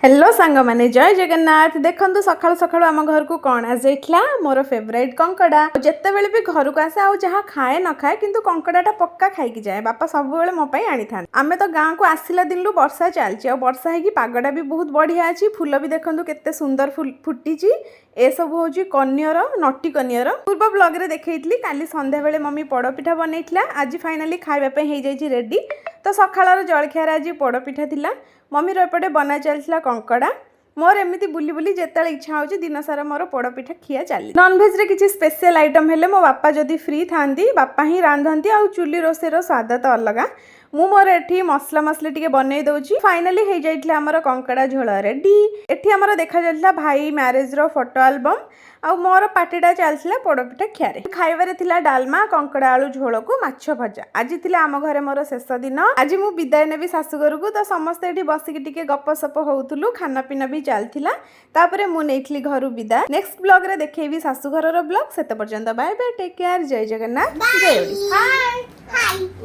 Hello सांग माने जय जगन्नाथ देखो सकाल सकाल आम घर को कौन आ जाइला मोर फेवरेट कंकड़ा जिते बेले भी घर को आसे जहाँ खाए न खाए किंतु कंकड़ाटा पक्का खाई जाए बापा सब बेले मो पाई आनी था आमे तो गाँव को आसिला दिन वर्षा चलती वर्षा है पागटा भी बहुत बढ़िया अच्छी फूल भी देखो केते सुंदर फुटी ए सब हूँ कन्यर नटी कन्यर पूर्व ब्लॉग रे देखी काली संध्या बेले मम्मी पोड़पिठा बनई आज फाइनाली खाइबा रेडी तो सकाळ जलखियार आज पोड़पिठा थिला मम्मी एपटे बना चलता कंकड़ा मोर एमती बुली बुली जिते इच्छा हो दिन सारा मोर पोड़पिठा खिया चली नॉनवेज रे किसी स्पेशल आइटम हेले मो बापा जदि फ्री थांती बापा ही रांधती आ चुली रोषेर स्वाद तो अलग मु मोर एठी मसला मसली टिके बनै दउची फाइनली हे जाइतले हमर कंकड़ा झोल रेडी एठी हमर देखा जाइतला भाई मैरिज रो फोटो एल्बम आ मोर पार्टीटा चलथिला पोड़पिठा खियारे खाइबारे थिला डालमा कंकड़ा आलू झोल को माछ भजा आज थिला आम घरे मोर शेष दिन आज मु विदाय नेबी सासुघर को तो समस्त एठी बसिक टिके गपसप होउथुलु खाना पीना भी चलथिला तापरे मु नेइथली घरु विदाय नेक्स्ट ब्लॉग रे देखैबी सासुघर रो ब्लॉग सेते पर्यंत बाय बाय टेक केयर जय जगन्नाथ जय ओडिशा हाय हाय।